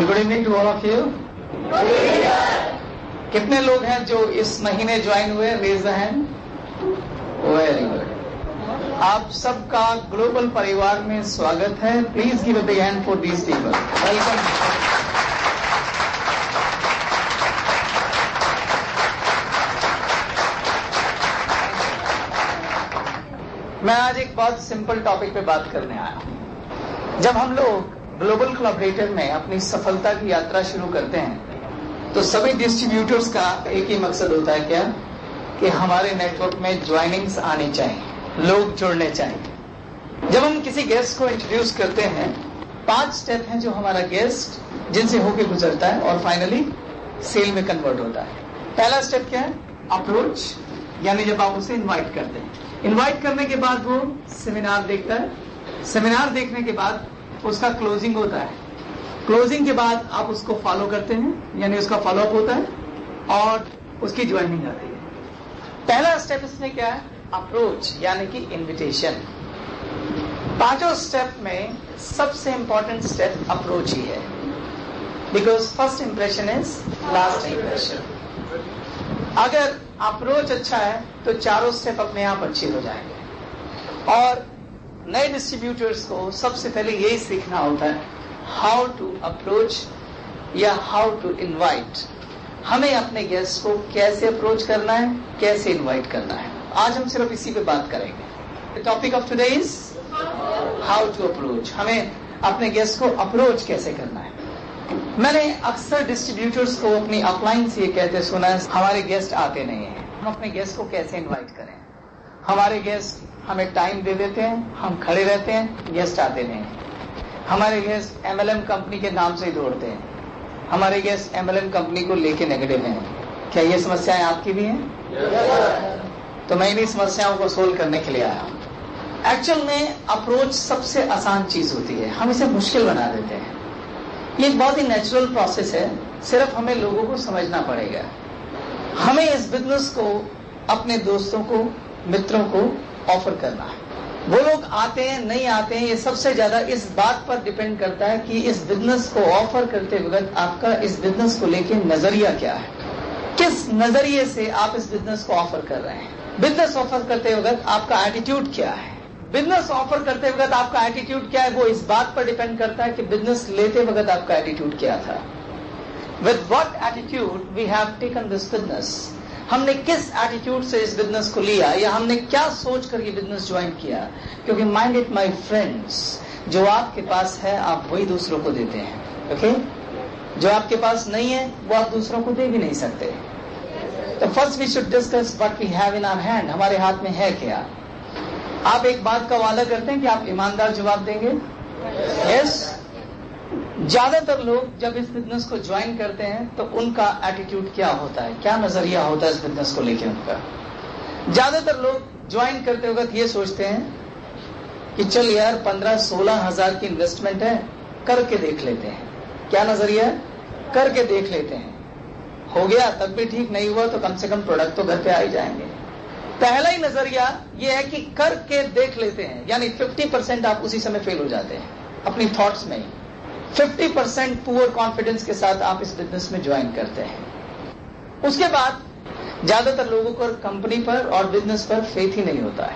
Good evening to all of you. कितने लोग हैं जो इस महीने ज्वाइन हुए? Raise the hand. Very good. आप सबका ग्लोबल परिवार में स्वागत है। Please give a big hand for these people. Welcome. मैं आज एक बहुत सिंपल टॉपिक पे बात करने आया हूं। जब हम लोग ग्लोबल कोलैबोरेटर में अपनी सफलता की यात्रा शुरू करते हैं तो सभी डिस्ट्रीब्यूटर्स का एक ही मकसद होता है, क्या? कि हमारे नेटवर्क में ज्वाइनिंग्स आनी चाहिए, लोग जुड़ने चाहिए। जब हम किसी गेस्ट को इंट्रोड्यूस करते हैं, 5 स्टेप हैं जो हमारा गेस्ट जिनसे होके गुजरता है और फाइनली सेल में कन्वर्ट होता है। पहला स्टेप क्या है? अप्रोच, यानी जब आप उसे इन्वाइट करते हैं। इन्वाइट करने के बाद वो सेमिनार देखता है। सेमिनार देखने के बाद उसका क्लोजिंग होता है। क्लोजिंग के बाद आप उसको फॉलो करते हैं, यानी उसका फॉलोअप होता है और उसकी ज्वाइनिंग आती है। पहला स्टेप इसमें क्या है? अप्रोच, यानी कि इनविटेशन। 5 स्टेप में सबसे इंपॉर्टेंट स्टेप अप्रोच ही है, because first impression is last impression. अगर अप्रोच अच्छा है तो 4 स्टेप अपने आप अच्छे हो जाएंगे। और नए डिस्ट्रीब्यूटर्स को सबसे पहले यही सीखना होता है, हाउ टू अप्रोच या हाउ टू इनवाइट। हमें अपने गेस्ट को कैसे अप्रोच करना है, कैसे इनवाइट करना है। आज हम सिर्फ इसी पे बात करेंगे। The topic of today is how to approach. हमें अपने गेस्ट को अप्रोच कैसे करना है। मैंने अक्सर डिस्ट्रीब्यूटर्स को अपनी अपलाइन से ये कहते सुना है, हमारे गेस्ट आते नहीं हैं, हम अपने गेस्ट को कैसे इनवाइट करें। हमारे गेस्ट हमें टाइम दे देते हैं, हम खड़े रहते हैं, गेस्ट आते नहीं। हमारे गेस्ट MLM कंपनी के नाम से ही दौड़ते हैं। हमारे गेस्ट MLM कंपनी को लेके नेगेटिव हैं। क्या ये समस्याएं आपकी भी हैं? तो मैं इन्हीं समस्याओं को सोल्व करने के लिए आया हूं। एक्चुअल में अप्रोच सबसे आसान चीज होती है, हम इसे मुश्किल बना देते हैं। ये एक बहुत ही नेचुरल प्रोसेस है, सिर्फ हमें लोगों को समझना पड़ेगा। हमें इस बिजनेस को अपने दोस्तों को, मित्रों को ऑफर करना है। वो लोग आते हैं नहीं आते हैं, ये सबसे ज्यादा इस बात पर डिपेंड करता है कि इस बिजनेस को ऑफर करते वक्त आपका इस बिजनेस को लेके नजरिया क्या है, किस नजरिए से आप इस बिजनेस को ऑफर कर रहे हैं। बिजनेस ऑफर करते वक्त आपका एटीट्यूड क्या है। बिजनेस ऑफर करते वक्त आपका एटीट्यूड क्या है, वो इस बात पर डिपेंड करता है कि बिजनेस लेते वक्त आपका एटीट्यूड क्या था। With what attitude we have taken this business. हमने किस एटीट्यूड से इस बिजनेस को लिया, या हमने क्या सोच कर ये बिजनेस ज्वाइन किया। क्योंकि माइंड इट माय फ्रेंड्स, जो आपके पास है आप वही दूसरों को देते हैं। ओके? जो आपके पास नहीं है वो आप दूसरों को दे भी नहीं सकते। तो first we should discuss what we have in our hand. हमारे हाथ में है क्या। आप एक बात का वादा करते हैं कि आप ईमानदार जवाब देंगे? यस। ज्यादातर लोग जब इस बिजनेस को ज्वाइन करते हैं तो उनका एटीट्यूड क्या होता है, क्या नजरिया होता है इस बिजनेस को लेकर उनका। ज्यादातर लोग ज्वाइन करते वक्त ये सोचते हैं कि चल यार 15-16 हजार की इन्वेस्टमेंट है, करके देख लेते हैं। क्या नजरिया है? करके देख लेते हैं, हो गया तब भी ठीक, नहीं हुआ तो कम से कम प्रोडक्ट तो घर पे आ ही जाएंगे। पहला ही नजरिया ये है कि करके देख लेते हैं, यानी 50% आप उसी समय फेल हो जाते हैं अपनी थॉट्स में। 50% पुअर कॉन्फिडेंस के साथ आप इस बिजनेस में ज्वाइन करते हैं। उसके बाद ज्यादातर लोगों को कंपनी पर और बिजनेस पर फेथ ही नहीं होता है।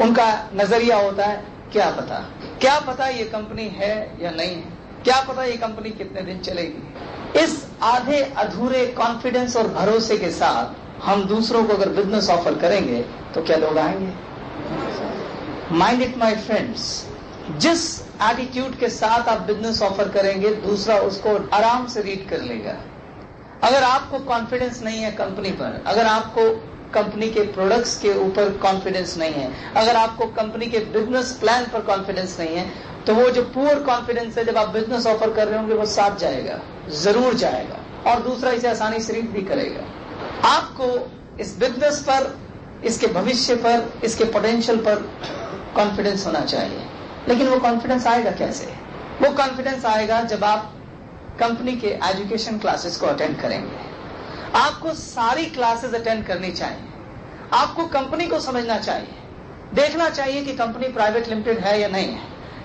उनका नजरिया होता है क्या पता ये कंपनी है या नहीं है, क्या पता ये कंपनी कितने दिन चलेगी। इस आधे अधूरे कॉन्फिडेंस और भरोसे के साथ हम दूसरों को अगर बिजनेस ऑफर करेंगे तो क्या लोग आएंगे? माइंड इट माय फ्रेंड्स, जिस एटीट्यूड के साथ आप बिजनेस ऑफर करेंगे दूसरा उसको आराम से रीड कर लेगा। अगर आपको कॉन्फिडेंस नहीं है कंपनी पर, अगर आपको कंपनी के प्रोडक्ट्स के ऊपर कॉन्फिडेंस नहीं है, अगर आपको कंपनी के बिजनेस प्लान पर कॉन्फिडेंस नहीं है, तो वो जो पुअर कॉन्फिडेंस है जब आप बिजनेस ऑफर कर रहे होंगे वो साथ जाएगा, जरूर जाएगा, और दूसरा इसे आसानी से रीड भी करेगा। आपको इस बिजनेस पर, इसके भविष्य पर, इसके पोटेंशियल पर कॉन्फिडेंस होना चाहिए। लेकिन वो कॉन्फिडेंस आएगा कैसे? वो कॉन्फिडेंस आएगा जब आप कंपनी के एजुकेशन क्लासेस को अटेंड करेंगे। आपको सारी क्लासेस अटेंड करनी चाहिए, आपको कंपनी को समझना चाहिए, देखना चाहिए कि कंपनी प्राइवेट लिमिटेड है या नहीं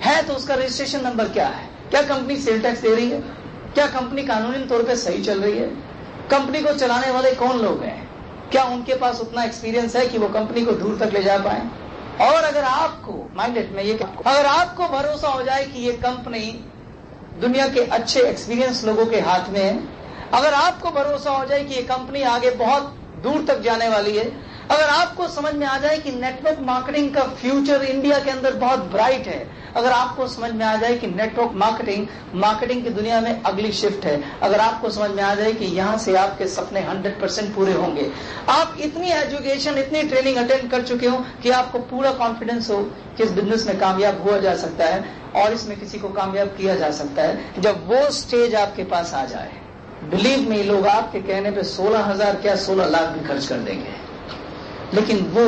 है तो उसका रजिस्ट्रेशन नंबर क्या है, क्या कंपनी सेल टैक्स दे रही है, क्या कंपनी कानूनी तौर पे सही चल रही है? कंपनी को चलाने वाले कौन लोग हैं? क्या उनके पास उतना एक्सपीरियंस है कि वो कंपनी को दूर तक ले जा पाए? और अगर आपको माइंडेड में ये, अगर आपको भरोसा हो जाए कि ये कंपनी दुनिया के अच्छे एक्सपीरियंस लोगों के हाथ में है, अगर आपको भरोसा हो जाए कि ये कंपनी आगे बहुत दूर तक जाने वाली है, अगर आपको समझ में आ जाए कि नेटवर्क मार्केटिंग का फ्यूचर इंडिया के अंदर बहुत ब्राइट है, अगर आपको समझ में आ जाए कि नेटवर्क मार्केटिंग की दुनिया में अगली शिफ्ट है, अगर आपको समझ में आ जाए कि यहां से आपके सपने 100% पूरे होंगे, आप इतनी एजुकेशन, इतनी ट्रेनिंग अटेंड कर चुके हो कि आपको पूरा कॉन्फिडेंस हो कि इस बिजनेस में कामयाब हुआ जा सकता है और इसमें किसी को कामयाब किया जा सकता है, जब वो स्टेज आपके पास आ जाए, बिलीव मी, लोग आपके कहने पे 16,000 क्या 16 लाख भी खर्च कर देंगे, लेकिन वो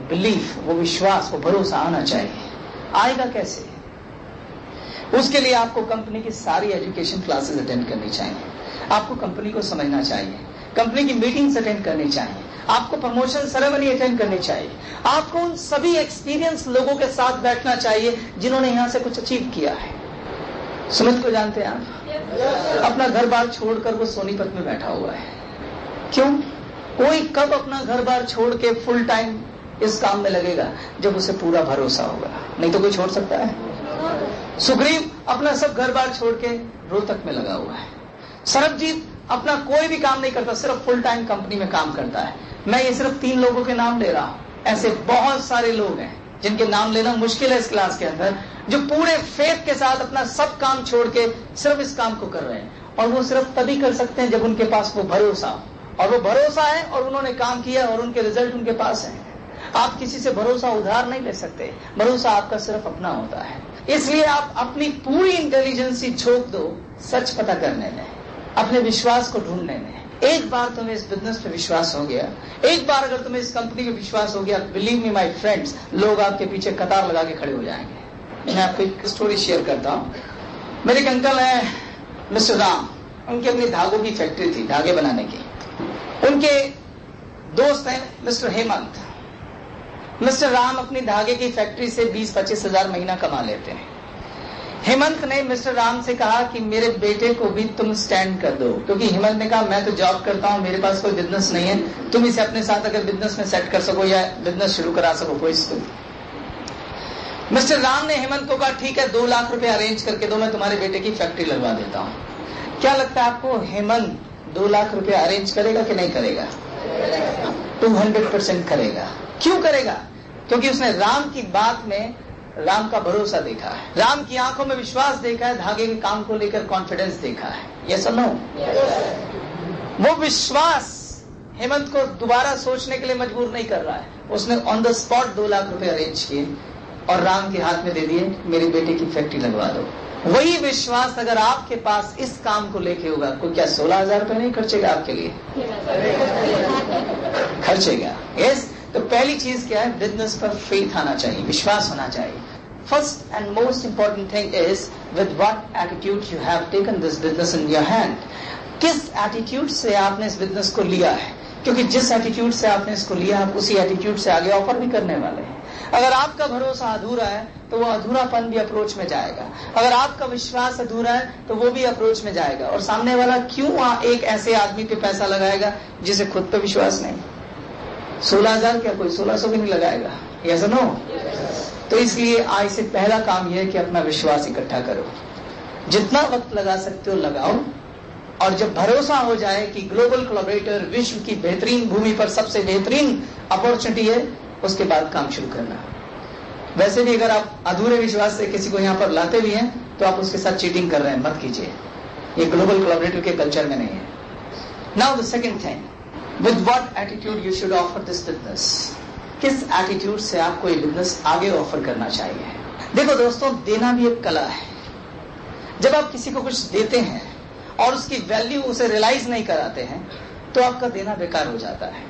बिलीफ, वो विश्वास, वो भरोसा आना चाहिए। आएगा कैसे? उसके लिए आपको कंपनी की सारी एजुकेशन क्लासेस अटेंड करनी चाहिए, आपको कंपनी को समझना चाहिए, कंपनी की मीटिंग्स अटेंड करनी चाहिए, आपको प्रमोशन सेरेमनी अटेंड करनी चाहिए, आपको उन सभी एक्सपीरियंस लोगों के साथ बैठना चाहिए जिन्होंने यहां से कुछ अचीव किया है। सुमित को जानते हैं आप? अपना घर बार छोड़कर वो सोनीपत में बैठा हुआ है। क्यों? कोई कब अपना घर बार छोड़ के फुल टाइम इस काम में लगेगा? जब उसे पूरा भरोसा होगा, नहीं तो कोई छोड़ सकता है? सुग्रीव अपना सब घर बार छोड़ के रोहतक में लगा हुआ है। सरबजीत अपना कोई भी काम नहीं करता, सिर्फ फुल टाइम कंपनी में काम करता है। मैं ये सिर्फ 3 लोगों के नाम ले रहा हूं, ऐसे बहुत सारे लोग हैं जिनके नाम लेना मुश्किल है इस क्लास के अंदर, जो पूरे फेथ के साथ अपना सब काम छोड़ के सिर्फ इस काम को कर रहे हैं, और वो सिर्फ तभी कर सकते हैं जब उनके पास वो भरोसा हो, और वो भरोसा है और उन्होंने काम किया और उनके रिजल्ट उनके पास है। आप किसी से भरोसा उधार नहीं ले सकते, भरोसा आपका सिर्फ अपना होता है। इसलिए आप अपनी पूरी इंटेलिजेंसी झोंक दो सच पता करने में, अपने विश्वास को ढूंढने में। एक बार तुम्हें इस बिजनेस पे विश्वास हो गया, एक बार अगर तुम्हें इस कंपनी पे विश्वास हो गया, बिलीव मी माय फ्रेंड्स, लोग आपके पीछे कतार लगा के खड़े हो जाएंगे। मैं आपको एक स्टोरी शेयर करता हूँ। मेरे एक अंकल है मिस्टर राम, उनकी अपनी धागों की फैक्ट्री थी, धागे बनाने की। उनके दोस्त हैं मिस्टर हेमंत। मिस्टर राम अपनी धागे की फैक्ट्री से 20-25 हजार महीना कमा लेते हैं। हेमंत ने मिस्टर राम से कहा कि मेरे बेटे को भी तुम स्टैंड कर दो, क्योंकि हेमंत ने कहा मैं तो जॉब करता हूं, मेरे पास कोई बिजनेस नहीं है, तुम इसे अपने साथ अगर बिजनेस में सेट कर सको या बिजनेस शुरू करा सको कोई इसको। मिस्टर राम ने हेमंत को कहा ठीक है 2 लाख रुपए अरेंज करके दो, मैं तुम्हारे बेटे की फैक्ट्री लगवा देता हूं। क्या लगता है आपको, हेमंत 2 लाख रुपए अरेंज करेगा कि नहीं करेगा? 200% करेगा। क्यों करेगा? क्योंकि उसने राम की बात में राम का भरोसा देखा है, राम की आंखों में विश्वास देखा है, धागे के काम को लेकर कॉन्फिडेंस देखा है। यस और नो? वो विश्वास हेमंत को दोबारा सोचने के लिए मजबूर नहीं कर रहा है। उसने ऑन द स्पॉट 2 लाख रुपए अरेंज किए और राम के हाथ में दे दिए, मेरे बेटे की फैक्ट्री लगवा दो। वही विश्वास अगर आपके पास इस काम को लेके होगा, कोई क्या 16,000 रुपए नहीं खर्चेगा आपके लिए? खर्चेगा। यस। तो पहली चीज क्या है? बिजनेस पर फेथ आना चाहिए, विश्वास होना चाहिए। First and most important thing is with what attitude you have taken this business in your hand. किस एटीट्यूड से आपने इस बिजनेस को लिया है, क्योंकि जिस एटीट्यूड से आपने इसको लिया, आप उसी एटीट्यूड से आगे ऑफर भी करने वाले हैं। अगर आपका भरोसा अधूरा है तो वो अधूरापन भी अप्रोच में जाएगा, अगर आपका विश्वास अधूरा है तो वो भी अप्रोच में जाएगा। और सामने वाला क्यों एक ऐसे आदमी पे पैसा लगाएगा जिसे खुद पे विश्वास नहीं? 16,000 क्या कोई 1600 भी नहीं लगाएगा? यस और नो? तो इसलिए आज से पहला काम यह है कि अपना विश्वास इकट्ठा करो, जितना वक्त लगा सकते हो लगाओ, और जब भरोसा हो जाए कि ग्लोबल कोलैबोरेटर विश्व की बेहतरीन भूमि पर सबसे बेहतरीन अपॉर्चुनिटी है, उसके बाद काम शुरू करना। वैसे भी अगर आप अधूरे विश्वास से किसी को यहाँ पर लाते भी हैं तो आप उसके साथ चीटिंग कर रहे हैं, मत कीजिए, ये ग्लोबल कोलैबोरेटर के कल्चर में नहीं है। Now the second thing, with what attitude you should offer this business. किस एटीट्यूड से आपको ये बिजनेस आगे ऑफर करना चाहिए? देखो दोस्तों, देना भी एक कला है। जब आप किसी को कुछ देते हैं और उसकी वैल्यू उसे रियलाइज नहीं कराते हैं तो आपका देना बेकार हो जाता है।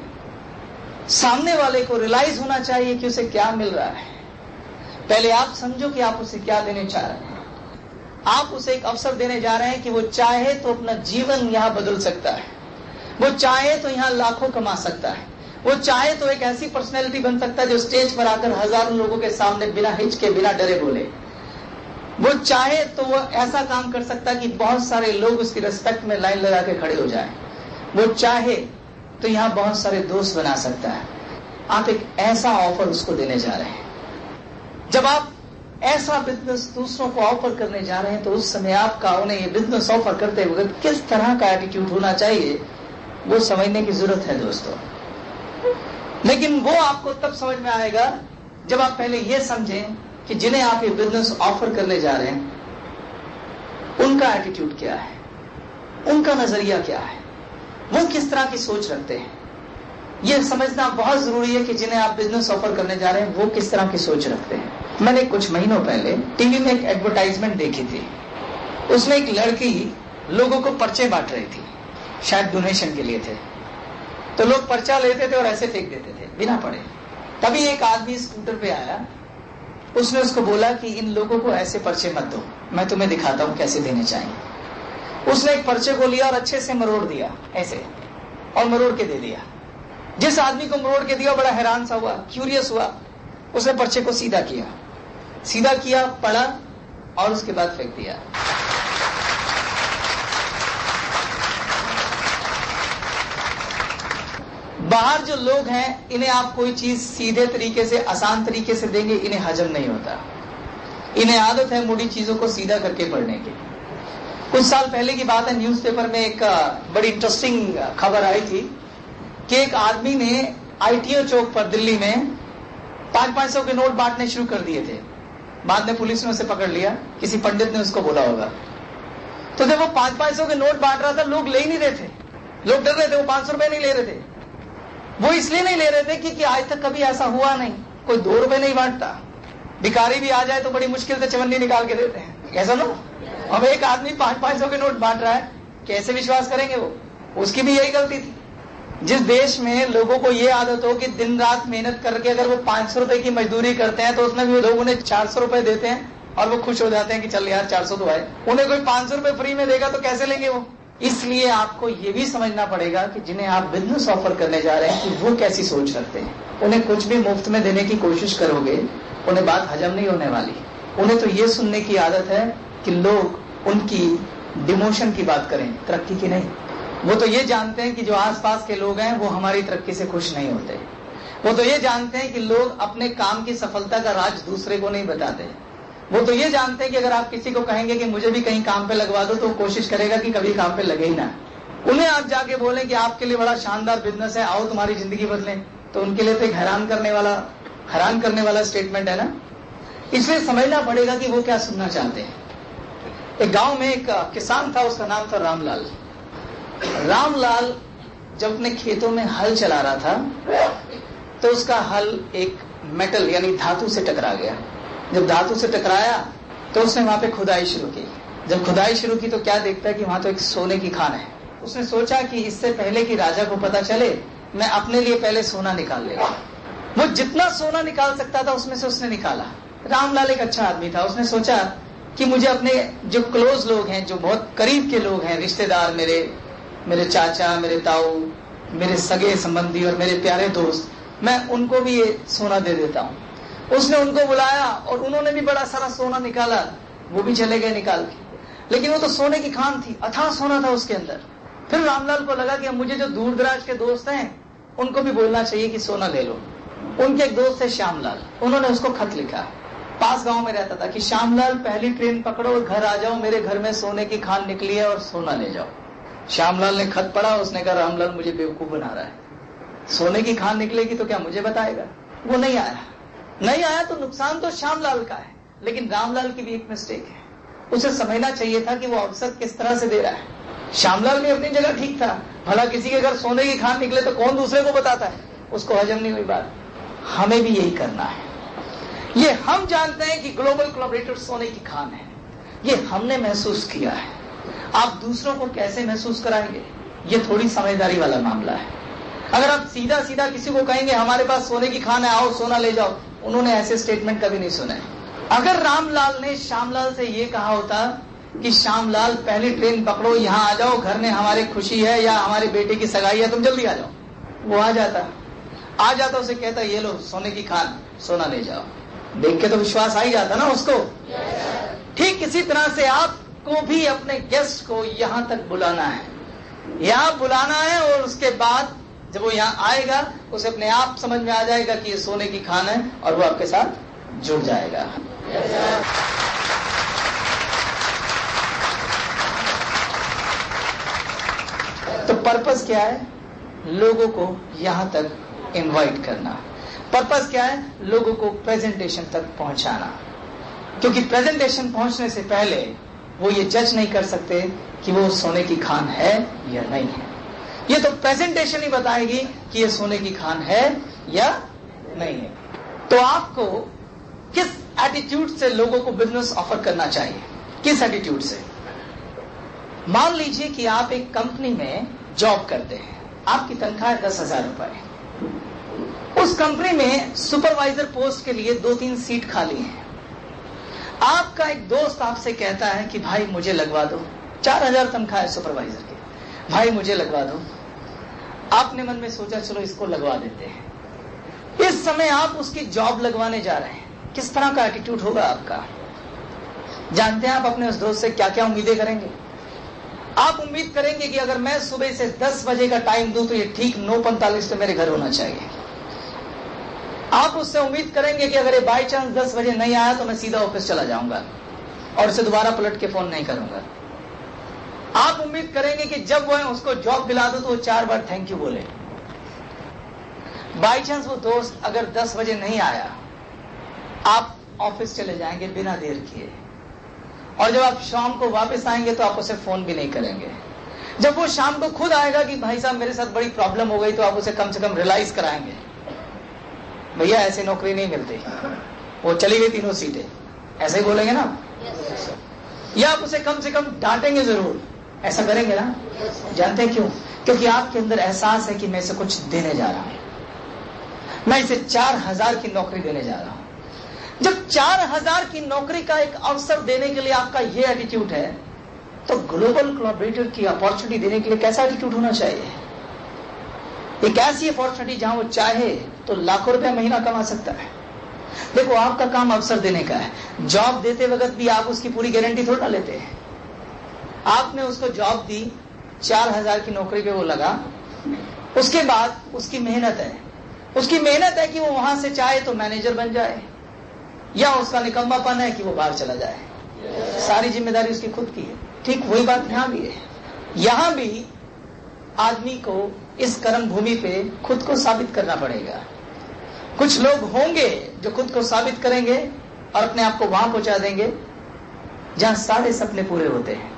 सामने वाले को रियलाइज होना चाहिए कि उसे क्या मिल रहा है। पहले आप समझो कि आप उसे क्या देने चाह रहे हैं। आप उसे एक अवसर देने जा रहे हैं कि वो चाहे तो अपना जीवन यहां बदल सकता है, वो चाहे तो यहां लाखों कमा सकता है, वो चाहे तो एक ऐसी पर्सनैलिटी बन सकता है जो स्टेज पर आकर हजारों लोगों के सामने बिना हिचके, बिना डरे बोले। वो चाहे तो वो ऐसा काम कर सकता है कि बहुत सारे लोग उसकी रिस्पेक्ट में लाइन लगा के खड़े हो जाएं। वो चाहे तो यहां बहुत सारे दोस्त बना सकता है। आप एक ऐसा ऑफर उसको देने जा रहे हैं। जब आप ऐसा बिजनेस दूसरों को ऑफर करने जा रहे हैं तो उस समय आपका उन्हें ये बिजनेस ऑफर करते वक्त किस तरह का एटीट्यूड होना चाहिए वो समझने की जरूरत है दोस्तों। लेकिन वो आपको तब समझ में आएगा जब आप पहले ये समझें कि जिन्हें आप ये बिजनेस ऑफर करने जा रहे हैं उनका एटीट्यूड क्या है, उनका नजरिया क्या है, वो किस तरह की सोच रखते हैं। यह समझना बहुत जरूरी है कि जिन्हें आप बिजनेस ऑफर करने जा रहे हैं वो किस तरह की सोच रखते हैं। मैंने कुछ महीनों पहले टीवी में एक एडवर्टाइजमेंट देखी थी। उसमें एक लड़की लोगों को पर्चे बांट रही थी, शायद डोनेशन के लिए थे। तो लोग पर्चा लेते थे और ऐसे फेंक देते थे बिना पढ़े। तभी एक आदमी स्कूटर पे आया, उसने उसको बोला कि इन लोगों को ऐसे पर्चे मत दो, मैं तुम्हें दिखाता हूं कैसे देने चाहिए। उसने एक पर्चे को लिया और अच्छे से मरोड़ दिया ऐसे, और मरोड़ के दे दिया। जिस आदमी को मरोड़ के दिया बड़ा हैरान सा हुआ, क्यूरियस हुआ। उसने पर्चे को सीधा किया, पढ़ा और उसके बाद फेंक दिया। बाहर जो लोग हैं इन्हें आप कोई चीज सीधे तरीके से, आसान तरीके से देंगे, इन्हें हजम नहीं होता। इन्हें आदत है मुड़ी चीजों को सीधा करके पढ़ने की। कुछ साल पहले की बात है, न्यूज़पेपर में एक बड़ी इंटरेस्टिंग खबर आई थी कि एक आदमी ने आईटीओ चौक पर दिल्ली में 500 के नोट बांटने शुरू कर दिए थे। बाद में पुलिस ने उसे पकड़ लिया, किसी पंडित ने उसको बोला होगा। तो जब वो 500 के नोट बांट रहा था लोग ले ही नहीं रहे थे, लोग डर रहे थे। वो 500 रुपए नहीं ले रहे थे। वो इसलिए नहीं ले रहे थे क्योंकि आज तक कभी ऐसा हुआ नहीं, कोई 2 रुपए नहीं बांटता। भिखारी भी आ जाए तो बड़ी मुश्किल से चवन्नी निकाल के देते हैं, ऐसा ना। अब एक आदमी 500 के नोट बांट रहा है, कैसे विश्वास करेंगे वो? उसकी भी यही गलती थी। जिस देश में लोगों को ये आदत हो कि दिन रात मेहनत करके अगर वो 500 रुपए की मजदूरी करते हैं तो उसमें भी लोग उन्हें 400 रुपए देते हैं और वो खुश हो जाते हैं कि चल यार 400 तो आए। उन्हें कोई 500 रुपए फ्री में देगा तो कैसे लेंगे वो? इसलिए आपको ये भी समझना पड़ेगा कि जिन्हें आप बिजनेस ऑफर करने जा रहे हैं कि वो कैसी सोच रखते हैं। उन्हें कुछ भी मुफ्त में देने की कोशिश करोगे, उन्हें बात हजम नहीं होने वाली। उन्हें तो ये सुनने की आदत है कि लोग उनकी डिमोशन की बात करें, तरक्की की नहीं। वो तो ये जानते हैं कि जो आसपास के लोग हैं वो हमारी तरक्की से खुश नहीं होते। वो तो ये जानते हैं कि लोग अपने काम की सफलता का राज दूसरे को नहीं बताते। वो तो ये जानते हैं कि अगर आप किसी को कहेंगे कि मुझे भी कहीं काम पे लगवा दो तो कोशिश करेगा कि कभी काम पे लगे ही ना। उन्हें आप जाके बोलें कि आपके लिए बड़ा शानदार बिजनेस है, आओ तुम्हारी जिंदगी बदलें, तो उनके लिए तो एक हैरान करने वाला स्टेटमेंट है ना। इसलिए समझना पड़ेगा कि वो क्या सुनना चाहते हैं। एक गांव में एक किसान था, उसका नाम था रामलाल। रामलाल जब अपने खेतों में हल चला रहा था तो उसका हल एक मेटल यानी धातु से टकरा गया। जब धातु से टकराया तो उसने वहां पे खुदाई शुरू की। जब खुदाई शुरू की तो क्या देखता है कि वहां तो एक सोने की खान है। उसने सोचा कि इससे पहले कि राजा को पता चले मैं अपने लिए पहले सोना निकाल लेगा। वो जितना सोना निकाल सकता था उसमें से उसने निकाला। रामलाल एक अच्छा आदमी था। उसने सोचा कि मुझे अपने जो क्लोज लोग हैं, जो बहुत करीब के लोग हैं, रिश्तेदार, मेरे चाचा, मेरे ताऊ, मेरे सगे संबंधी और मेरे प्यारे दोस्त, मैं उनको भी ये सोना दे देता हूं। उसने उनको बुलाया और उन्होंने भी बड़ा सारा सोना निकाला। वो भी चले गए निकाल के, लेकिन वो तो सोने की खान थी, अथाह सोना था उसके अंदर। फिर रामलाल को लगा कि मुझे जो दूर दराज के दोस्त हैं उनको भी बोलना चाहिए कि सोना ले लो। उनके एक दोस्त थे श्यामलाल, उन्होंने उसको खत लिखा। पास गांव में रहता था कि श्यामलाल पहली ट्रेन पकड़ो और घर आ जाओ, मेरे घर में सोने की खान निकली है और सोना ले जाओ। श्यामलाल ने खत पढ़ा, उसने कहा रामलाल मुझे बेवकूफ बना रहा है, सोने की खान निकलेगी तो क्या मुझे बताएगा। वो नहीं आया तो नुकसान तो श्यामलाल का है, लेकिन रामलाल की भी एक मिस्टेक है। उसे समझना चाहिए था कि वो अवसर किस तरह से दे रहा है। श्यामलाल भी अपनी जगह ठीक था, भला किसी के घर सोने की खान निकले तो कौन दूसरे को बताता है। उसको हजम नहीं हुई बात। हमें भी यही करना है। ये हम जानते हैं कि ग्लोबल कोलैबोरेटर सोने की खान है, ये हमने महसूस किया है। आप दूसरों को कैसे महसूस कराएंगे, ये थोड़ी समझदारी वाला मामला है। अगर आप सीधा सीधा किसी को कहेंगे हमारे पास सोने की खान है, आओ सोना ले जाओ, उन्होंने ऐसे स्टेटमेंट कभी नहीं सुने। अगर रामलाल ने श्यामलाल से ये कहा होता कि श्यामलाल पहली ट्रेन पकड़ो, यहाँ आ जाओ, घर में हमारे खुशी है या हमारे बेटे की सगाई है, तुम जल्दी आ जाओ, वो आ जाता उसे कहता ये लो सोने की खान, सोना ले जाओ। देख के तो विश्वास आ ही जाता ना उसको। ठीक इसी तरह से आपको भी अपने गेस्ट को यहां तक बुलाना है, यहां बुलाना है, और उसके बाद जब वो यहां आएगा उसे अपने आप समझ में आ जाएगा कि ये सोने की खान है और वो आपके साथ जुड़ जाएगा। तो पर्पस क्या है? लोगों को यहां तक इनवाइट करना। पर्पस क्या है? लोगों को प्रेजेंटेशन तक पहुंचाना, क्योंकि प्रेजेंटेशन पहुंचने से पहले वो ये जज नहीं कर सकते कि वो सोने की खान है या नहीं है। ये तो प्रेजेंटेशन ही बताएगी कि ये सोने की खान है या नहीं है। तो आपको किस एटीट्यूड से लोगों को बिजनेस ऑफर करना चाहिए? किस एटीट्यूड से? मान लीजिए कि आप एक कंपनी में जॉब करते हैं, आपकी तनख्वाह है 10,000 रुपए। उस कंपनी में सुपरवाइजर पोस्ट के लिए 2-3 सीट खाली है। आपका एक दोस्त आपसे कहता है कि भाई मुझे लगवा दो, 4,000 तनख्वाह है सुपरवाइजर की, भाई मुझे लगवा दो। आपने मन में सोचा चलो इसको लगवा देते हैं। इस समय आप उसकी जॉब लगवाने जा रहे हैं, किस तरह का एटीट्यूड होगा आपका? जानते हैं आप अपने उस दोस्त से क्या क्या उम्मीदें करेंगे? आप उम्मीद करेंगे कि अगर मैं सुबह से 10 बजे का टाइम दूं तो ये ठीक 9:45 पे मेरे घर होना चाहिए। आप उससे उम्मीद करेंगे कि अगर ये बाई चांस 10 बजे नहीं आया तो मैं सीधा ऑफिस चला जाऊंगा और उसे दोबारा पलट के फोन नहीं करूंगा। आप उम्मीद करेंगे कि जब वह उसको जॉब दिला दो तो वो 4 बार थैंक यू बोले। बाई चांस वो दोस्त अगर 10 बजे नहीं आया, आप ऑफिस चले जाएंगे बिना देर किए, और जब आप शाम को वापस आएंगे तो आप उसे फोन भी नहीं करेंगे। जब वो शाम को खुद आएगा कि भाई साहब मेरे साथ बड़ी प्रॉब्लम हो गई, तो आप उसे कम से कम रियलाइज कराएंगे, भैया ऐसे नौकरी नहीं मिलती, वो चली गई 3 सीटें, ऐसे ही बोलेंगे ना? या आप उसे कम से कम डांटेंगे जरूर, ऐसा करेंगे ना? जानते हैं क्यों? क्योंकि आपके अंदर एहसास है कि मैं इसे कुछ देने जा रहा हूं, मैं इसे 4,000 की नौकरी देने जा रहा हूं। जब 4,000 की नौकरी का एक अवसर देने के लिए आपका यह एटीट्यूड है, तो ग्लोबल कोलैबोरेटर की अपॉर्चुनिटी देने के लिए कैसा एटीट्यूड होना चाहिए? एक ऐसी अपॉर्चुनिटी जहां वो चाहे तो लाखों रुपया महीना कमा सकता है। देखो, आपका काम अवसर देने का है। जॉब देते वक्त भी आप उसकी पूरी गारंटी थोड़ा लेते हैं। आपने उसको जॉब दी, 4,000 की नौकरी पे वो लगा, उसके बाद उसकी मेहनत है, उसकी मेहनत है कि वो वहां से चाहे तो मैनेजर बन जाए, या उसका निकम्मापन है कि वो बाहर चला जाए। सारी जिम्मेदारी उसकी खुद की है। ठीक वही बात यहां भी है। यहां भी आदमी को इस कर्म भूमि पे खुद को साबित करना पड़ेगा। कुछ लोग होंगे जो खुद को साबित करेंगे और अपने आप को वहां पहुंचा देंगे जहां सारे सपने पूरे होते हैं।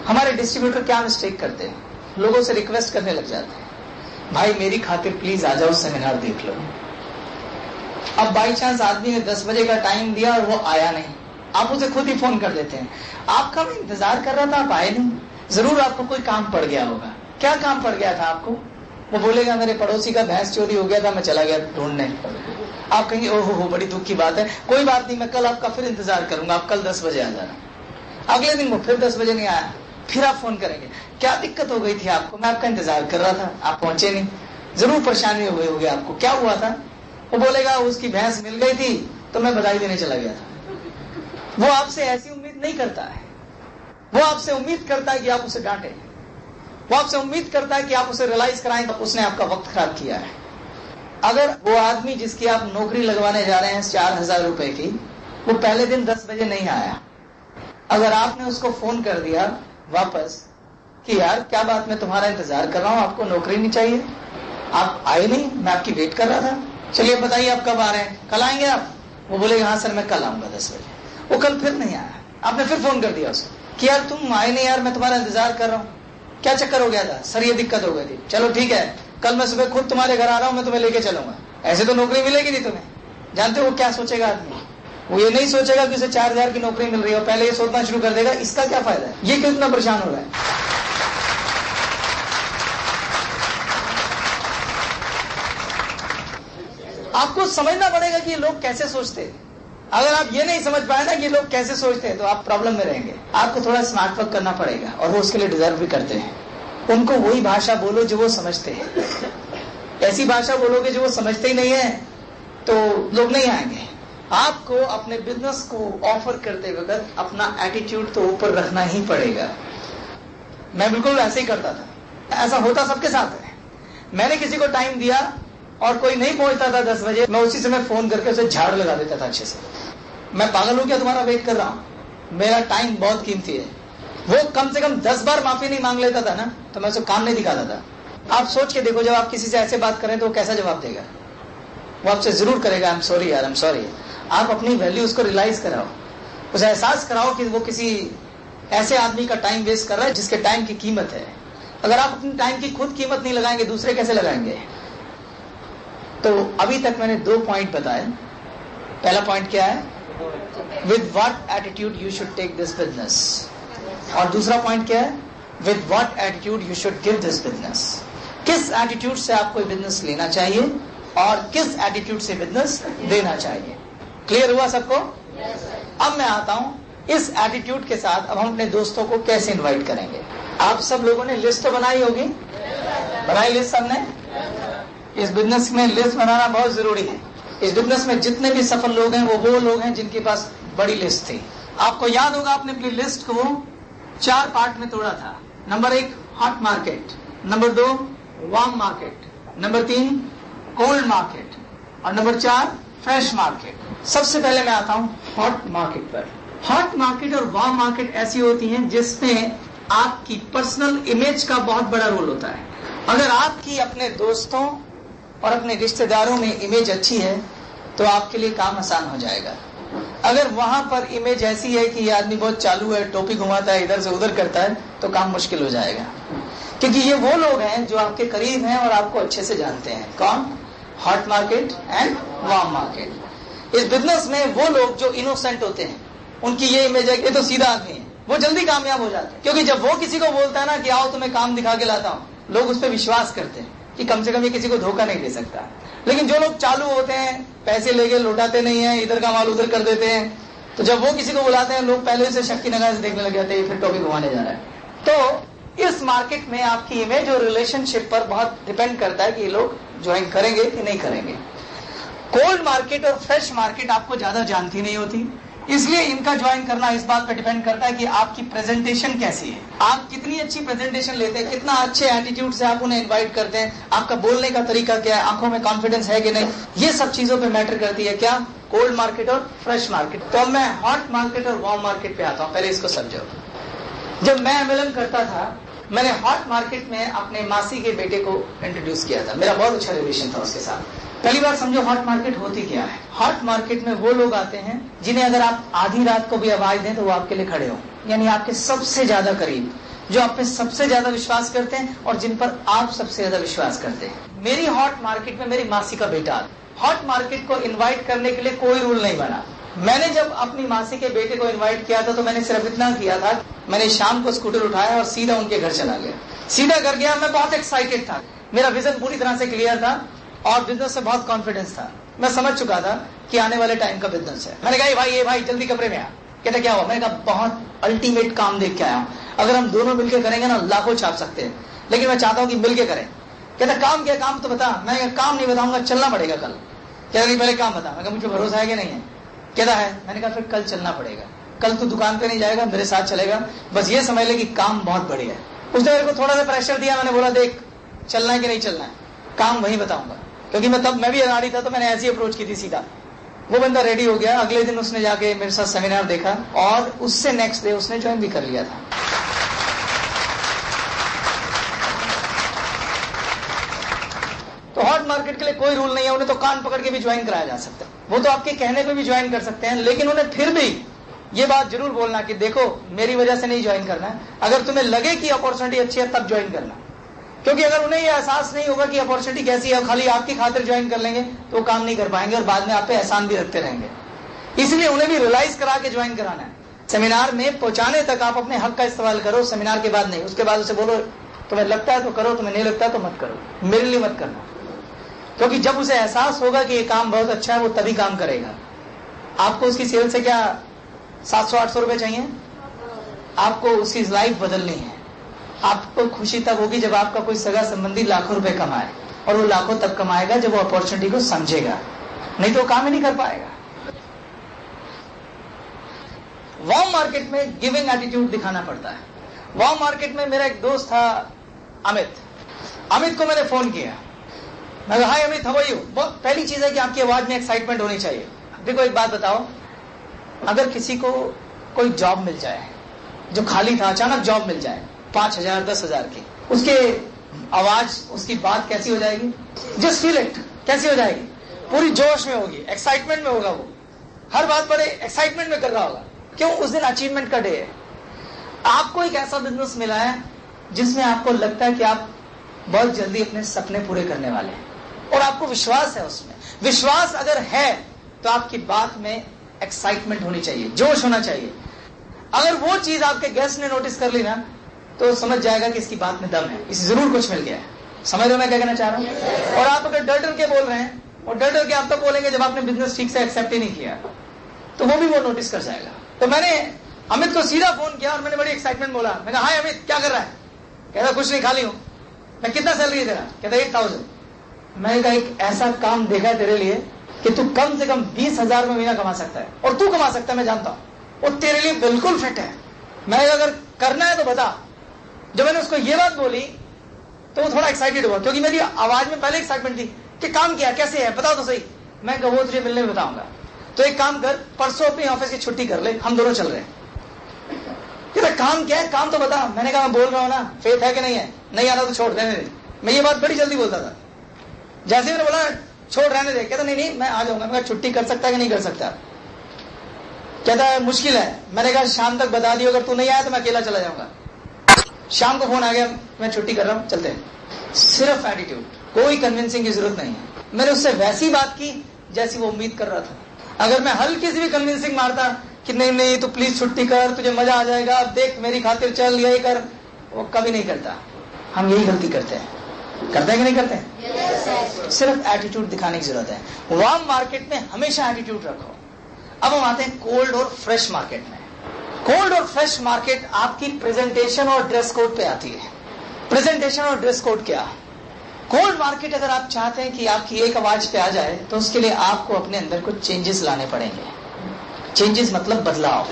हमारे डिस्ट्रीब्यूटर क्या मिस्टेक करते हैं? लोगों से रिक्वेस्ट करने लग जाते हैं, भाई मेरी खातिर प्लीज आ जाओ, सेमिनार देख लो। अब बाई चांस आदमी ने 10 बजे का टाइम दिया और वो आया नहीं, आप उसे खुद ही फोन कर देते हैं, आपका मैं इंतजार कर रहा था, आप आए नहीं। जरूर आपको कोई काम पड़ गया होगा। क्या काम पड़ गया था आपको? वो बोलेगा मेरे पड़ोसी का भैंस चोरी हो गया था, मैं चला गया ढूंढने। आप कहेंगे ओहो बड़ी दुख की बात है, कोई बात नहीं, मैं कल आपका फिर इंतजार करूंगा, आप कल 10 बजे आ जाना। अगले दिन वो फिर 10 बजे नहीं आया, फिर आप फोन करेंगे, क्या दिक्कत हो गई थी आपको? मैं आपका इंतजार कर रहा था, आप पहुंचे नहीं। जरूर परेशानी हो गई होगी आपको, क्या हुआ था? वो बोलेगा उसकी भैंस मिल गई थी तो मैं बधाई देने चला गया था। वो आपसे ऐसी उम्मीद नहीं करता है। वो आपसे उम्मीद करता है कि आप उसे डांटे, वो आपसे उम्मीद करता है कि आप उसे रियलाइज कराएं कि उसने आपका वक्त खराब किया है। अगर वो आदमी जिसकी आप नौकरी लगवाने जा रहे हैं 4,000 रुपए की, वो पहले दिन 10 बजे नहीं आया, अगर आपने उसको फोन कर दिया वापस कि यार क्या बात, मैं तुम्हारा इंतजार कर रहा हूं, आपको नौकरी नहीं चाहिए, आप आए नहीं, मैं आपकी वेट कर रहा था, चलिए बताइए आप कब आ रहे हैं, कल आएंगे आप? वो बोलेगा हाँ सर मैं कल आऊंगा 10 बजे। वो कल फिर नहीं आया, आपने फिर फोन कर दिया उसको कि यार तुम आए नहीं यार, मैं तुम्हारा इंतजार कर रहा हूँ, क्या चक्कर हो गया था? सर ये दिक्कत हो गई थी। चलो ठीक है, कल मैं सुबह खुद तुम्हारे घर आ रहा हूँ, मैं तुम्हें लेके चलूंगा। ऐसे तो नौकरी मिलेगी नहीं तुम्हें। जानते हो वो क्या सोचेगा आदमी? वो ये नहीं सोचेगा कि उसे 4,000 की नौकरी मिल रही है, पहले ये सोचना शुरू कर देगा इसका क्या फायदा है, ये क्यों इतना परेशान हो रहा है। आपको समझना पड़ेगा कि ये लोग कैसे सोचते हैं। अगर आप ये नहीं समझ पाए ना कि ये लोग कैसे सोचते हैं तो आप प्रॉब्लम में रहेंगे। आपको थोड़ा स्मार्ट वर्क करना पड़ेगा और वो उसके लिए डिजर्व भी करते हैं। उनको वही भाषा बोलो जो वो समझते हैं। ऐसी भाषा बोलोगे जो वो समझते ही नहीं है तो लोग नहीं आएंगे। आपको अपने बिजनेस को ऑफर करते वक्त अपना एटीट्यूड तो ऊपर रखना ही पड़ेगा। मैं बिल्कुल ऐसे ही करता था, ऐसा होता सबके साथ है। मैंने किसी को टाइम दिया और कोई नहीं पहुंचता था 10 बजे, मैं उसी समय फोन करके उसे झाड़ लगा देता था अच्छे से। मैं पागल हूं क्या तुम्हारा वेट कर रहा हूं, मेरा टाइम बहुत कीमती है। वो कम से कम 10 बार माफी नहीं मांग लेता था ना, तो मैं उसे काम नहीं दिखाता था। आप सोच के देखो, जब आप किसी से ऐसे बात करें तो वो कैसा जवाब देगा? वो आपसे जरूर करेगा आई एम सॉरी यार, आई एम सॉरी। आप अपनी वैल्यू उसको रियलाइज कराओ, उसे एहसास कराओ कि वो किसी ऐसे आदमी का टाइम वेस्ट कर रहा है जिसके टाइम की कीमत है। अगर आप अपनी टाइम की खुद कीमत नहीं लगाएंगे, दूसरे कैसे लगाएंगे? तो अभी तक मैंने 2 पॉइंट बताए। पहला पॉइंट क्या है? With what attitude you should take this business. और दूसरा पॉइंट क्या है? With what attitude you should give this business. किस एटीट्यूड से आपको बिजनेस लेना चाहिए और किस एटीट्यूड से बिजनेस देना चाहिए। क्लियर हुआ सबको? अब मैं आता हूं इस एटीट्यूड के साथ अब हम अपने दोस्तों को कैसे इनवाइट करेंगे। आप सब लोगों ने लिस्ट तो बनाई होगी, बनाई लिस्ट सबने? इस बिजनेस में लिस्ट बनाना बहुत जरूरी है। इस बिजनेस में जितने भी सफल लोग हैं वो लोग हैं जिनके पास बड़ी लिस्ट थी। आपको याद होगा आपने अपनी लिस्ट को 4 पार्ट में तोड़ा था। Number 1 hot market, number 2 warm market, number 3 cold market और नंबर 4 फ्रेश मार्केट। सबसे पहले मैं आता हूं हॉट मार्केट पर। हॉट मार्केट और वार्म मार्केट ऐसी होती हैं जिसमें आपकी पर्सनल इमेज का बहुत बड़ा रोल होता है। अगर आपकी अपने दोस्तों और अपने रिश्तेदारों में इमेज अच्छी है तो आपके लिए काम आसान हो जाएगा। अगर वहां पर इमेज ऐसी है कि ये आदमी बहुत चालू है, टोपी घुमाता है, इधर से उधर करता है, तो काम मुश्किल हो जाएगा। क्योंकि ये वो लोग हैं जो आपके करीब हैं और आपको अच्छे से जानते हैं। कौन? Hot market and warm market. इस बिजनेस में वो लोग जो इनोसेंट होते हैं, उनकी ये इमेज है कि ये तो सीधा आदमी है, वो जल्दी कामयाब हो जाते हैं। क्योंकि जब वो किसी को बोलता है ना कि आओ तुम्हें काम दिखा के लाता हूं, लोग उस पर विश्वास करते हैं कि कम से कम ये किसी को धोखा नहीं दे सकता। लेकिन जो लोग चालू होते हैं, पैसे लेके लौटाते नहीं है, इधर का माल उधर कर देते हैं, तो जब वो किसी को बुलाते हैं लोग पहले से शक की निगाह से देखने लग जाते हैं, फिर टॉपी घुमाने जा रहा है। तो इस मार्केट में आपकी इमेज और रिलेशनशिप पर बहुत डिपेंड करता है कि ये लोग ज्वाइन करेंगे कि नहीं करेंगे। कोल्ड मार्केट और फ्रेश मार्केट आपको ज्यादा जानती नहीं होती, इसलिए इनका ज्वाइन करना इस बात पर डिपेंड करता है कि आपकी प्रेजेंटेशन कैसी है, आप कितनी अच्छी प्रेजेंटेशन लेते हैं, कितना अच्छे एटीट्यूड से आप उन्हें इनवाइट करते हैं, आपका बोलने का तरीका क्या है, आंखों में कॉन्फिडेंस है कि नहीं। ये सब चीजों पे मैटर करती है। क्या? कोल्ड मार्केट और फ्रेश मार्केट। तो अब मैं हॉट मार्केट और वार्म मार्केट पे आता हूँ। पहले इसको समझो। जब मैं एमएलएम करता था, मैंने हॉट मार्केट में अपने मासी के बेटे को इंट्रोड्यूस किया था। मेरा बहुत अच्छा रिलेशन था उसके साथ। पहली बार समझो हॉट मार्केट होती क्या है। हॉट मार्केट में वो लोग आते हैं जिन्हें अगर आप आधी रात को भी आवाज दें तो वो आपके लिए खड़े हो, यानी आपके सबसे ज्यादा करीब, जो आप पे सबसे ज्यादा विश्वास करते हैं और जिन पर आप सबसे ज्यादा विश्वास करते हैं। मेरी हॉट मार्केट में मेरी मासी का बेटा। हॉट मार्केट को इन्वाइट करने के लिए कोई रूल नहीं बना। मैंने जब अपनी मासी के बेटे को इन्वाइट किया था तो मैंने सिर्फ इतना किया था, मैंने शाम को स्कूटर उठाया और सीधा उनके घर चला गया। सीधा घर गया, मैं बहुत एक्साइटेड था, मेरा विजन पूरी तरह से क्लियर था और बिजनेस से बहुत कॉन्फिडेंस था। मैं समझ चुका था कि आने वाले टाइम का बिजनेस है। मैंने कहा भाई, ये भाई जल्दी कमरे में आ। कहता क्या हुआ? मैंने कहा बहुत अल्टीमेट काम देख के आया हूँ, अगर हम दोनों मिलकर करेंगे ना लाखों छाप सकते हैं, लेकिन मैं चाहता हूँ कि मिलकर करें। कहता काम क्या? काम तो बता। मैंने कहा काम नहीं बताऊंगा, चलना पड़ेगा कल। कहता नहीं पहले काम बता। मैं कहा मुझे भरोसा है कि नहीं है? कहता है। मैंने कहा फिर कल चलना पड़ेगा, कल तू दुकान पे नहीं जाएगा, मेरे साथ चलेगा, बस ये समझ ले कि काम बहुत बढ़िया है। उसने मेरे को थोड़ा सा प्रेशर दिया। मैंने बोला देख चलना है कि नहीं चलना है, काम वहीं बताऊंगा। क्योंकि मैं भी अनाड़ी था तो मैंने ऐसी अप्रोच की थी सीधा। वो बंदा रेडी हो गया। अगले दिन उसने जाके मेरे साथ सेमिनार देखा और उससे नेक्स्ट डे उसने ज्वाइन भी कर लिया था। तो हॉट मार्केट के लिए कोई रूल नहीं है, उन्हें तो कान पकड़ के भी ज्वाइन कराया जा सकता है, वो तो आपके कहने पे भी ज्वाइन कर सकते हैं, लेकिन उन्हें फिर भी ये बात जरूर बोलना कि देखो मेरी वजह से नहीं ज्वाइन करना है, अगर तुम्हें लगे कि अपॉर्चुनिटी अच्छी है तब ज्वाइन करना। क्योंकि अगर उन्हें यह एहसास नहीं होगा कि अपॉर्चुनिटी कैसी है, खाली आपकी खातिर ज्वाइन कर लेंगे तो वो काम नहीं कर पाएंगे और बाद में आप पे एहसान भी रखते रहेंगे। इसलिए उन्हें भी रियलाइज करा के ज्वाइन कराना है। सेमिनार में पहुंचाने तक आप अपने हक का इस्तेमाल करो, सेमिनार के बाद नहीं। उसके बाद उसे बोलो तुम्हें लगता है तो करो, तुम्हें नहीं लगता तो मत करो, मेरे लिए मत करना। क्योंकि जब उसे एहसास होगा कि ये काम बहुत अच्छा है वो तभी काम करेगा। आपको उसकी सेल से क्या 700-800 रुपए चाहिए? आपको उसकी लाइफ बदलनी है। आपको खुशी तब होगी जब आपका कोई सगा संबंधी लाखों रुपए कमाए, और वो लाखों तब कमाएगा जब वो अपॉर्चुनिटी को समझेगा, नहीं तो काम ही नहीं कर पाएगा। वार्म मार्केट में गिविंग एटीट्यूड दिखाना पड़ता है। वार्म मार्केट में मेरा एक दोस्त था अमित को मैंने फोन किया, मैं कहा हाय अमित, हाउ आर यू। बहुत पहली चीज है कि आपकी आवाज में एक्साइटमेंट होनी चाहिए। देखो एक बात बताओ, अगर किसी को कोई जॉब मिल जाए जो खाली था, अचानक जॉब मिल जाए 5,000 10,000 की, उसके आवाज, उसकी बात कैसी हो जाएगी? जस्ट फील इट, कैसी हो जाएगी? पूरी जोश में होगी, एक्साइटमेंट में होगा, वो हर बात बड़े एक्साइटमेंट में कर रहा होगा। क्यों? उस दिन अचीवमेंट का डे है। आपको एक ऐसा बिजनेस मिला है जिसमें आपको लगता है कि आप बहुत जल्दी अपने सपने पूरे करने वाले हैं और आपको विश्वास है उसमें। विश्वास अगर है तो आपकी बात में एक्साइटमेंट होनी चाहिए, जोश होना चाहिए। अगर वो चीज आपके गेस्ट ने नोटिस कर ली ना, तो समझ जाएगा कि इसकी बात में दम है, इसे जरूर कुछ मिल गया है। समझ रहे हो मैं क्या कहना चाह रहा हूं? और आप अगर डर डर के बोल रहे हैं, और डर डर के आप तब बोलेंगे जब आपने बिजनेस ठीक से एक्सेप्ट ही नहीं किया, तो वो भी वो नोटिस कर जाएगा। तो मैंने अमित को सीधा फोन किया और मैंने बड़ी एक्साइटमेंट बोला, मैंने कहा हाय अमित, क्या कर रहा है? कहता कुछ नहीं, खाली हूं। मैं कितना सैलरी है तेरा? कहता 8,000। मैंने कहा एक ऐसा काम देखा तेरे लिए कि तू कम से कम 20,000 में महीना कमा सकता है, और तू कमा सकता है, मैं जानता हूं, वो तेरे लिए बिल्कुल फिट है। मैंने अगर करना है तो बता। जब मैंने उसको ये बात बोली तो वो थोड़ा एक्साइटेड हुआ, क्योंकि मेरी आवाज में पहले एक्साइटमेंट थी कि काम किया, कैसे है, बताओ तो सही। मैं कहा वो तुझे मिलने में बताऊंगा। तो एक काम कर, परसों अपनी ऑफिस की छुट्टी कर ले, हम दोनों चल रहे हैं। कहता काम क्या है, काम तो बता। मैंने कहा मैं बोल रहा हूं ना, फेथ है कि नहीं है? नहीं आ रहा तो छोड़ देने दे। मैं ये बात बड़ी जल्दी बोलता था। जैसे मैंने बोला छोड़ रहने दे, कहता नहीं मैं आ जाऊंगा। मैं छुट्टी कर सकता है कि नहीं कर सकता? कहता है मुश्किल है। मैंने कहा शाम तक बता दियो, अगर तू नहीं आया तो मैं अकेला चला जाऊंगा। शाम को फोन आ गया, मैं छुट्टी कर रहा हूं, चलते हैं। सिर्फ एटीट्यूड, कोई कन्विंसिंग की जरूरत नहीं है। मैंने उससे वैसी बात की जैसी वो उम्मीद कर रहा था। अगर मैं हल्की सी भी कन्विंसिंग मारता कि नहीं तो प्लीज छुट्टी कर, तुझे मजा आ जाएगा, अब देख मेरी खातिर चल, यही कर, वो कभी नहीं करता। हम यही गलती करते हैं कि नहीं करते? सिर्फ एटीट्यूड दिखाने की जरूरत है। वार्म मार्केट में हमेशा एटीट्यूड रखो। अब हम आते हैं कोल्ड और फ्रेश मार्केट में। कोल्ड और फ्रेश मार्केट आपकी प्रेजेंटेशन और ड्रेस कोड पे आती है। प्रेजेंटेशन और ड्रेस कोड क्या? कोल्ड मार्केट अगर आप चाहते हैं कि आपकी एक आवाज पे आ जाए, तो उसके लिए आपको अपने अंदर कुछ चेंजेस लाने पड़ेंगे। चेंजेस मतलब बदलाव।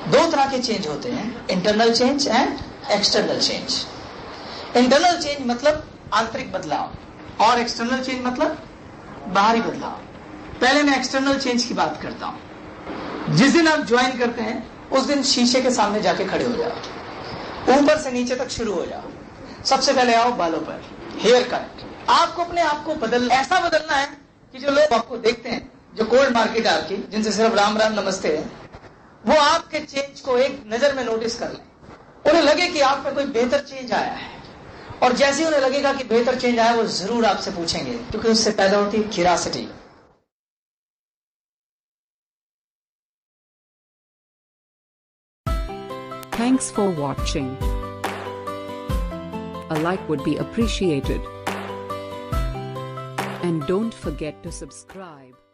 दो तरह के चेंज होते हैं, internal change and external change. Internal change मतलब आंतरिक बदलाव, और एक्सटर्नल चेंज मतलब बाहरी बदलाव। पहले मैं एक्सटर्नल चेंज की बात करता हूं। जिस दिन आप ज्वाइन करते हैं उस दिन शीशे के सामने जाके खड़े हो जाओ, ऊपर से नीचे तक शुरू हो जाओ। सबसे पहले आओ बालों पर, हेयर कट। आपको अपने आप को ऐसा बदलना है कि जो लोग आपको देखते हैं, जो कोल्ड मार्केट आपकी, जिनसे सिर्फ राम राम नमस्ते है, वो आपके चेंज को एक नजर में नोटिस कर लें। उन्हें लगे कि आप में कोई बेहतर चेंज आया है, और जैसे ही उन्हें लगेगा कि बेहतर चेंज आया, वो जरूर आपसे पूछेंगे, क्योंकि उससे पैदा होती है curiosity. Thanks for watching. A like would be appreciated. And don't forget to subscribe.